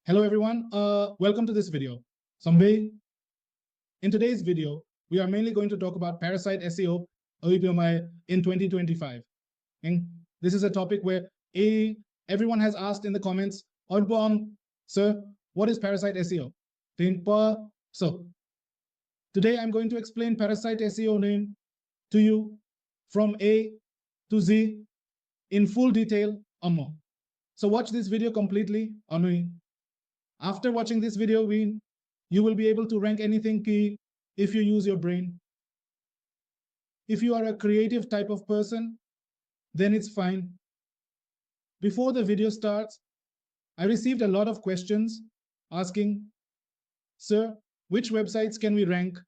Hello everyone, welcome to this video. Sambe, in today's video, we are mainly going to talk about Parasite SEO in 2025. And this is a topic where everyone has asked in the comments, sir, what is Parasite SEO? So today I'm going to explain Parasite SEO name to you from A to Z in full detail. So watch this video completely. After watching this video, you will be able to rank anything key if you use your brain. If you are a creative type of person, then it's fine. Before the video starts, I received a lot of questions asking, sir, which websites can we rank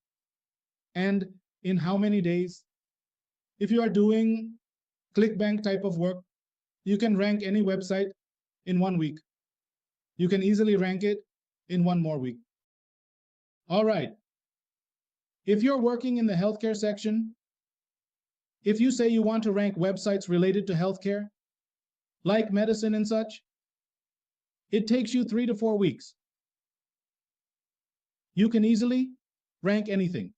and in how many days? If you are doing ClickBank type of work, you can rank any website in 1 week. You can easily rank it in 1 more week. All right. If you're working in the healthcare section, if you say you want to rank websites related to healthcare, like medicine and such, it takes you 3 to 4 weeks. You can easily rank anything.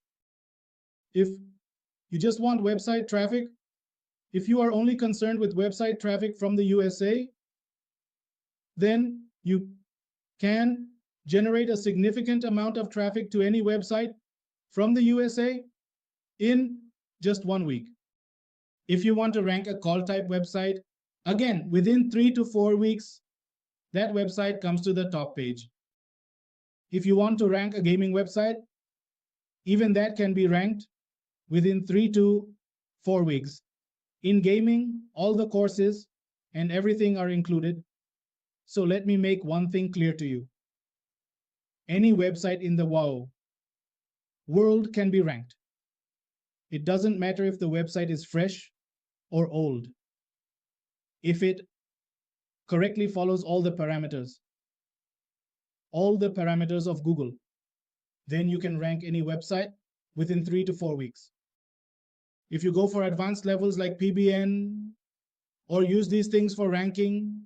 If you just want website traffic, if you are only concerned with website traffic from the USA, then you can generate a significant amount of traffic to any website from the USA in just 1 week. If you want to rank a call type website, again, within 3 to 4 weeks, that website comes to the top page. If you want to rank a gaming website, even that can be ranked within 3 to 4 weeks. In gaming, all the courses and everything are included. So let me make one thing clear to you. Any website in the world can be ranked. It doesn't matter if the website is fresh or old. If it correctly follows all the parameters of Google, then you can rank any website within 3 to 4 weeks. If you go for advanced levels like PBN or use these things for ranking,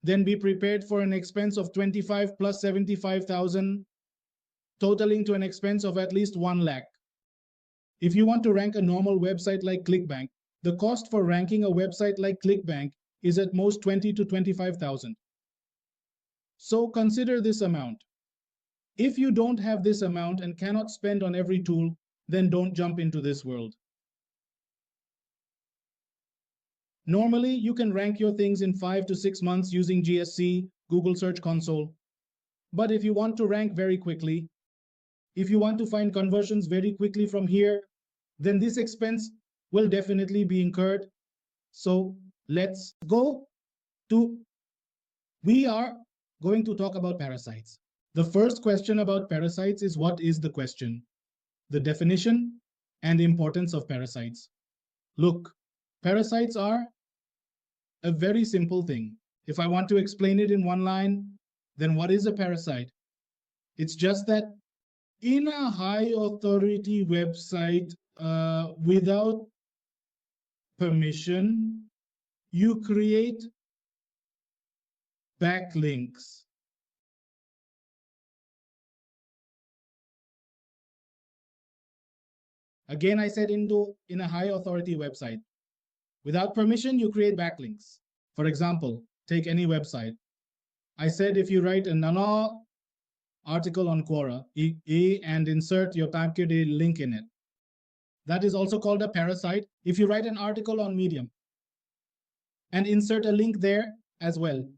then be prepared for an expense of 25 plus 75,000, totaling to an expense of at least 1 lakh. If you want to rank a normal website like ClickBank, the cost for ranking a website like ClickBank is at most 20 to 25,000. So consider this amount. If you don't have this amount and cannot spend on every tool, then don't jump into this world. Normally, you can rank your things in 5 to 6 months using GSC, Google Search Console. But if you want to rank very quickly, if you want to find conversions very quickly from here, then this expense will definitely be incurred. So let's go to, we are going to talk about parasites. The first question about parasites is, what is the question? The definition and the importance of parasites. Look, parasites are a very simple thing. If I want to explain it in 1 line, then what is a parasite? It's just that in a high authority website, without permission, you create backlinks. Again, I said in a high authority website. Without permission, you create backlinks. For example, take any website. I said if you write a nano article on Quora and insert your timecode link in it, that is also called a parasite. If you write an article on Medium and insert a link there as well,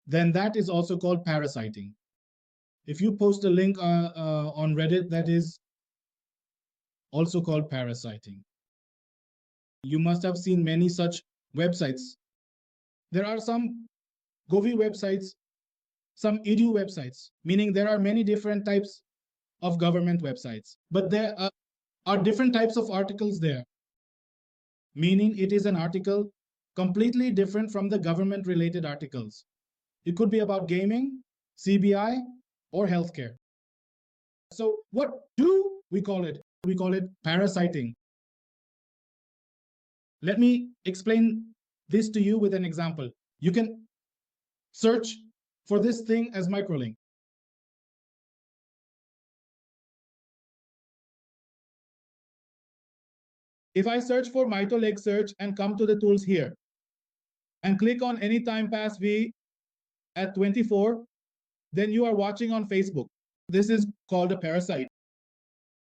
then that is also called parasiting. If you post a link on Reddit, that is also called parasiting. You must have seen many such websites. There are some Govi websites, some edu websites, meaning there are many different types of government websites. But there are different types of articles there, meaning it is an article completely different from the government-related articles. It could be about gaming, CBI, or healthcare. So what do we call it? We call it parasiting. Let me explain this to you with an example. You can search for this thing as microlink. If I search for Mito leg search and come to the tools here and click on any time pass V at 24, then you are watching on Facebook. This is called a parasite.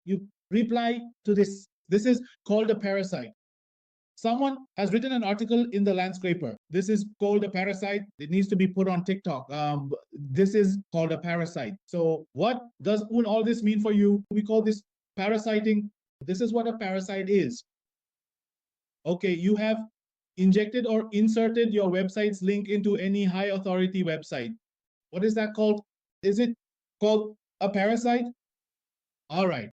You reply to this. This is called a parasite. Someone has written an article in the Landscraper. This is called a parasite. It needs to be put on TikTok. This is called a parasite. So what does all this mean for you? We call this parasiting. This is what a parasite is. Okay, you have injected or inserted your website's link into any high authority website. What is that called? Is it called a parasite? All right.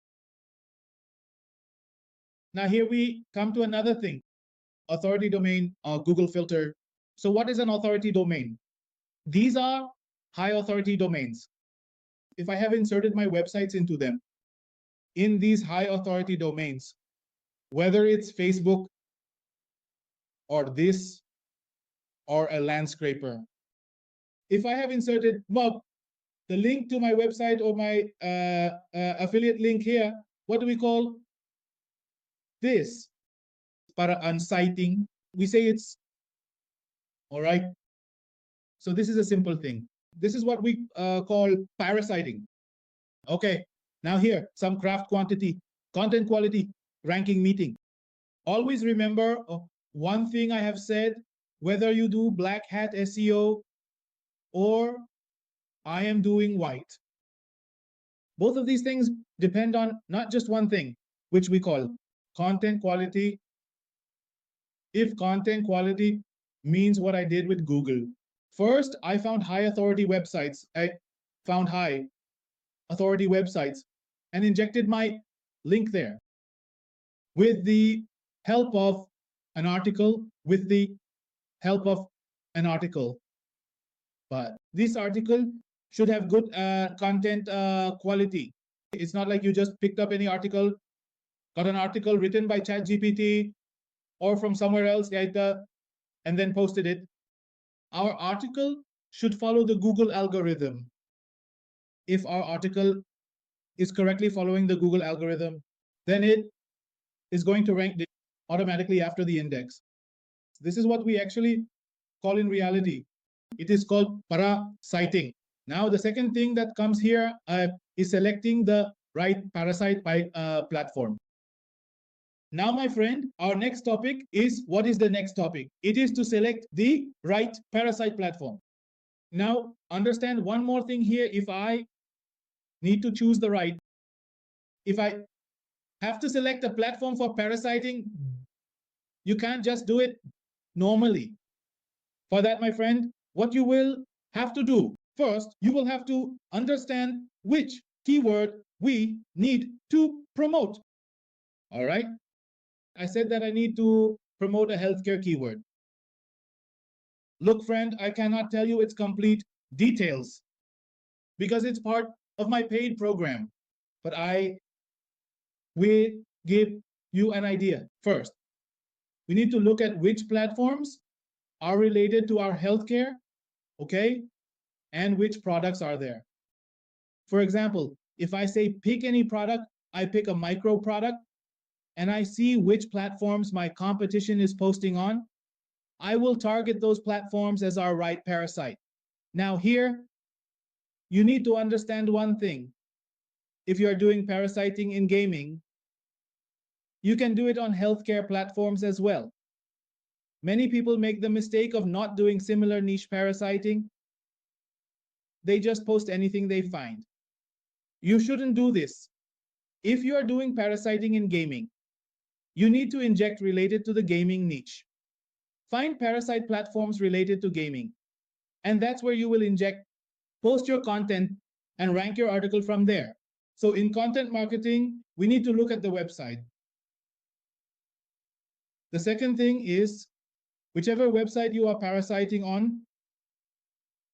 Now here we come to another thing. Authority domain, Google filter. So what is an authority domain? These are high authority domains. If I have inserted my websites into them, in these high authority domains, whether it's Facebook or this or a Landscraper, if I have inserted, well, the link to my website or my affiliate link here, what do we call this? Para unsighting. We say it's all right. So this is a simple thing. This is what we call parasiting. Okay, now here, some craft quantity, content quality, ranking meeting. Always remember one thing I have said, whether you do Blackhat SEO or I am doing white. Both of these things depend on not just one thing, which we call content quality. If content quality means what I did with Google, first I found high authority websites. I found high authority websites and injected my link there with the help of an article, But this article should have good content quality. It's not like you just picked up any article, got an article written by ChatGPT or from somewhere else, and then posted it. Our article should follow the Google algorithm. If our article is correctly following the Google algorithm, then it is going to rank automatically after the index. This is what we actually call in reality. It is called parasiting. Now, the second thing that comes here is selecting the right parasite by platform. Now, my friend, our next topic is, what is the next topic? It is to select the right parasite platform. Now, understand one more thing here. If I need to choose the right, if I have to select a platform for parasiting, you can't just do it normally. For that, my friend, what you will have to do, first, you will have to understand which keyword we need to promote. All right? I said that I need to promote a healthcare keyword. Look, friend, I cannot tell you its complete details because it's part of my paid program, but I will give you an idea. First, we need to look at which platforms are related to our healthcare, okay, and which products are there. For example, if I say pick any product, I pick a micro product, and I see which platforms my competition is posting on, I will target those platforms as our right parasite. Now here, you need to understand one thing. If you're doing parasiting in gaming, you can do it on healthcare platforms as well. Many people make the mistake of not doing similar niche parasiting. They just post anything they find. You shouldn't do this. If you are doing parasiting in gaming, you need to inject related to the gaming niche. Find parasite platforms related to gaming, and that's where you will inject, post your content, and rank your article from there. So in content marketing, we need to look at the website. The second thing is, whichever website you are parasiting on,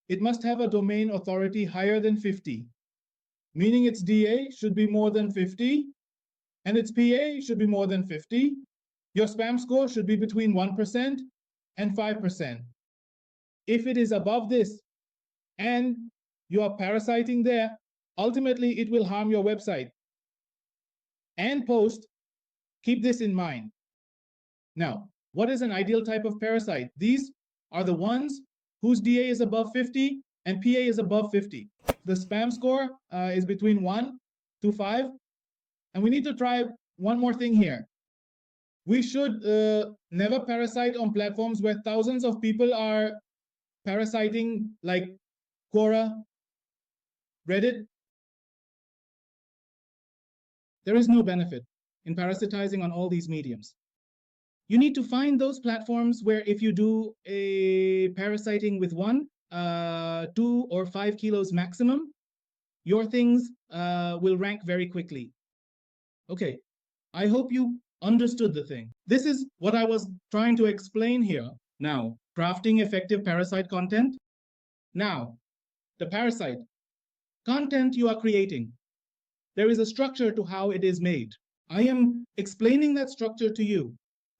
it must have a domain authority higher than 50, meaning its DA should be more than 50, and its PA should be more than 50. Your spam score should be between 1% and 5%. If it is above this, and you are parasiting there, ultimately it will harm your website. And post, keep this in mind. Now, what is an ideal type of parasite? These are the ones whose DA is above 50 and PA is above 50. The spam score is between 1 to 5. And we need to try one more thing here. We should never parasite on platforms where thousands of people are parasiting, like Quora, Reddit. There is no benefit in parasitizing on all these mediums. You need to find those platforms where if you do a parasiting with 1, 2, or 5 kilos maximum, your things will rank very quickly. Okay, I hope you understood the thing. This is what I was trying to explain here. Now, crafting effective parasite content. Now, the parasite content you are creating. There is a structure to how it is made. I am explaining that structure to you.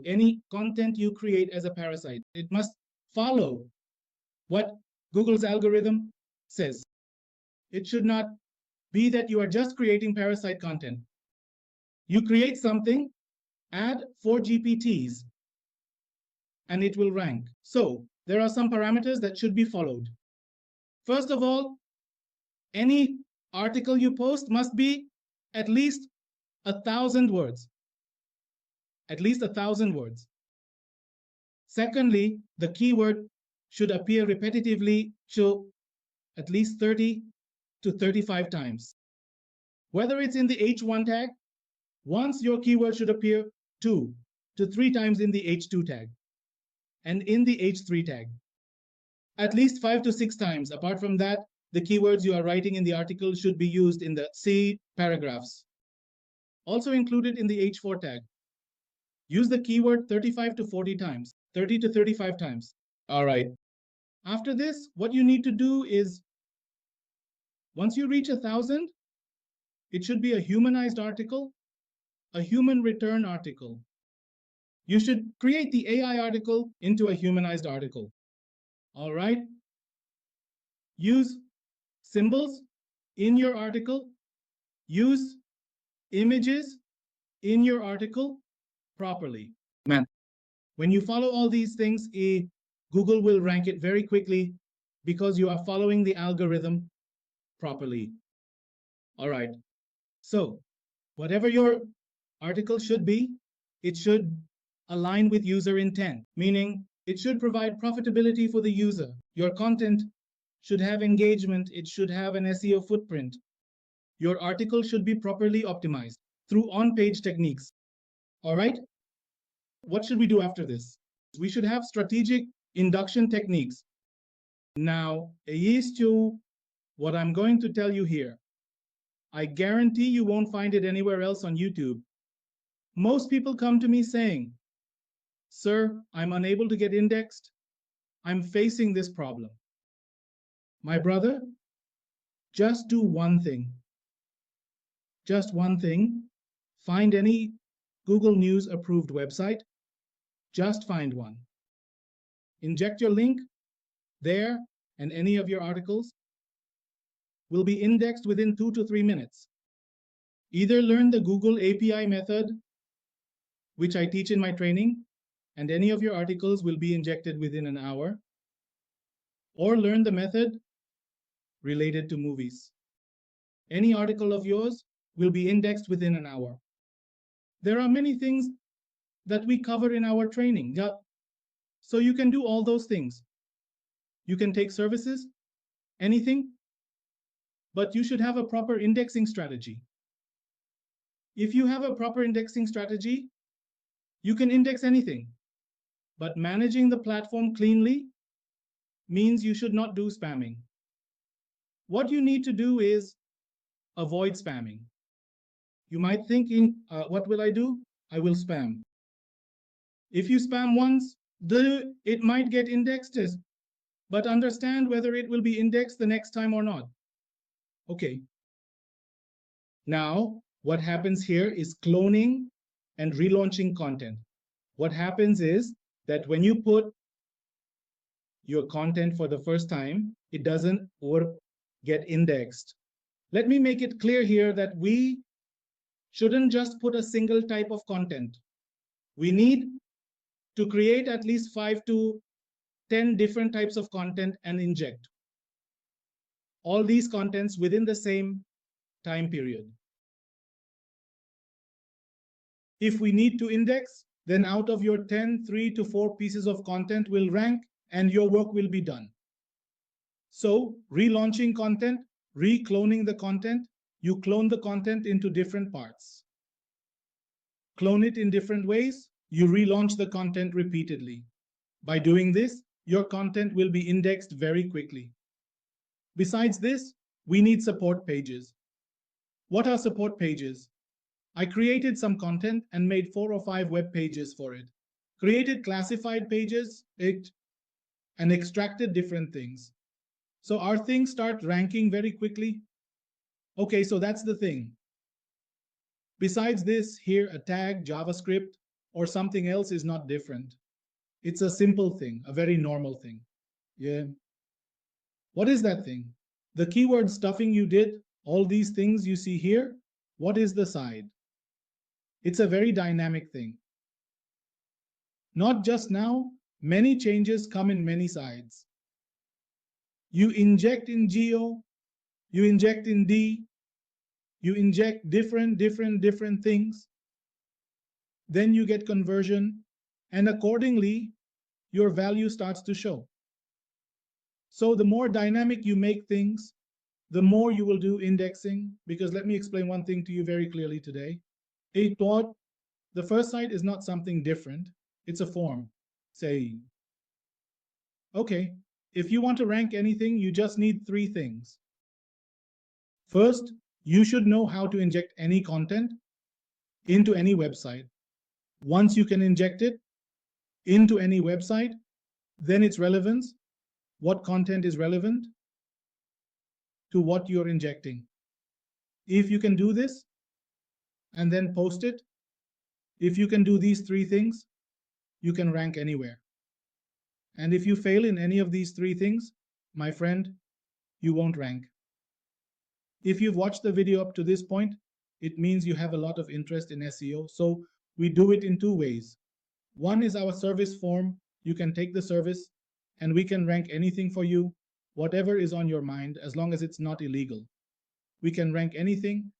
Any content you create as a parasite, it must follow what Google's algorithm says. It should not be that you are just creating parasite content. You create something, add 4 GPTs, and it will rank. So there are some parameters that should be followed. First of all, any article you post must be at least 1,000 words. At least 1,000 words. Secondly, the keyword should appear repetitively, so at least 30 to 35 times. Whether it's in the H1 tag, once your keyword should appear 2 to 3 times in the H2 tag and in the H3 tag. At least 5 to 6 times. Apart from that, the keywords you are writing in the article should be used in the C paragraphs. Also included in the H4 tag. Use the keyword 35 to 40 times, 30 to 35 times. All right. After this, what you need to do is, once you reach 1,000, it should be a humanized article, a human return article. You should create the AI article into a humanized article. All right. Use symbols in your article. Use images in your article properly. Man, when you follow all these things, Google will rank it very quickly because you are following the algorithm properly. All right. So whatever your article should be, it should align with user intent, meaning it should provide profitability for the user. Your content should have engagement. It should have an SEO footprint. Your article should be properly optimized through on-page techniques. All right. What should we do after this? We should have strategic induction techniques. Now, as to what I'm going to tell you here, I guarantee you won't find it anywhere else on YouTube. Most people come to me saying, "Sir, I'm unable to get indexed. I'm facing this problem." My brother, just do one thing. Just one thing. Find any Google News approved website. Just find one. Inject your link there, and any of your articles will be indexed within 2 to 3 minutes. Either learn the Google API method, which I teach in my training, and any of your articles will be injected within an hour, or learn the method related to movies. Any article of yours will be indexed within an hour. There are many things that we cover in our training. So you can do all those things. You can take services, anything, but you should have a proper indexing strategy. If you have a proper indexing strategy, you can index anything, but managing the platform cleanly means you should not do spamming. What you need to do is avoid spamming. You might think, what will I do? I will spam. If you spam once, it might get indexed, but understand whether it will be indexed the next time or not. Okay. Now, what happens here is cloning and relaunching content. What happens is that when you put your content for the first time, it doesn't get indexed. Let me make it clear here that we shouldn't just put a single type of content. We need to create at least 5 to 10 different types of content and inject all these contents within the same time period. If we need to index, then out of your 10, 3 to 4 pieces of content will rank and your work will be done. So relaunching content, recloning the content, you clone the content into different parts. Clone it in different ways, you relaunch the content repeatedly. By doing this, your content will be indexed very quickly. Besides this, we need support pages. What are support pages? I created some content and made 4 or 5 web pages for it. Created classified pages and extracted different things. So our things start ranking very quickly. Okay, so that's the thing. Besides this, here a tag, JavaScript, or something else is not different. It's a simple thing, a very normal thing. Yeah. What is that thing? The keyword stuffing you did, all these things you see here, what is the side? It's a very dynamic thing. Not just now, many changes come in many sides. You inject in geo, you inject in D, you inject different things, then you get conversion, and accordingly, your value starts to show. So the more dynamic you make things, the more you will do indexing, because let me explain one thing to you very clearly today. A thought, the first site is not something different, it's a form. Say, okay, if you want to rank anything, you just need 3 things. First, you should know how to inject any content into any website. Once you can inject it into any website, then its relevance, what content is relevant to what you're injecting. If you can do this and then post it, if you can do these 3 things, you can rank anywhere. And if you fail in any of these 3 things, my friend, you won't rank. If you've watched the video up to this point, it means you have a lot of interest in SEO. So we do it in 2 ways. One is our service form. You can take the service and we can rank anything for you, whatever is on your mind, as long as it's not illegal. We can rank anything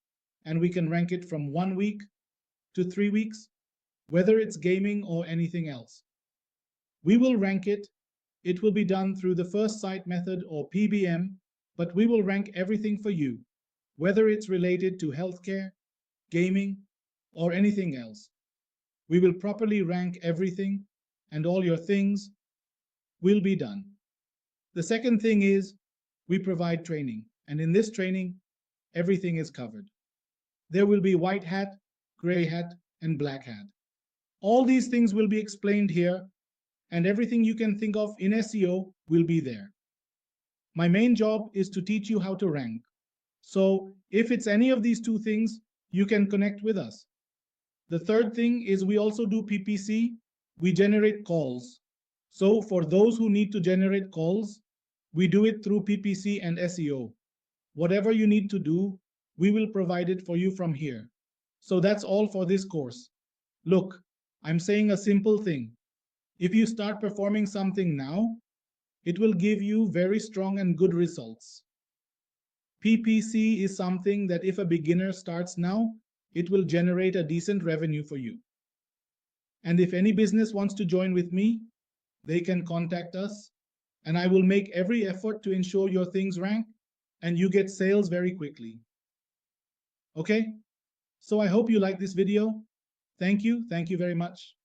and we can rank it from 1 week to 3 weeks, whether it's gaming or anything else. We will rank it. It will be done through the first site method or PBM, but we will rank everything for you, whether it's related to healthcare, gaming, or anything else. We will properly rank everything and all your things will be done. The second thing is we provide training, and in this training, everything is covered. There will be white hat, gray hat, and black hat. All these things will be explained here, and everything you can think of in SEO will be there. My main job is to teach you how to rank. So if it's any of these 2 things, you can connect with us. The third thing is we also do PPC. We generate calls. So for those who need to generate calls, we do it through PPC and SEO. Whatever you need to do, we will provide it for you from here. So that's all for this course. Look, I'm saying a simple thing. If you start performing something now, it will give you very strong and good results. PPC is something that if a beginner starts now, it will generate a decent revenue for you. And if any business wants to join with me, they can contact us, and I will make every effort to ensure your things rank and you get sales very quickly. Okay? So I hope you like this video. Thank you very much.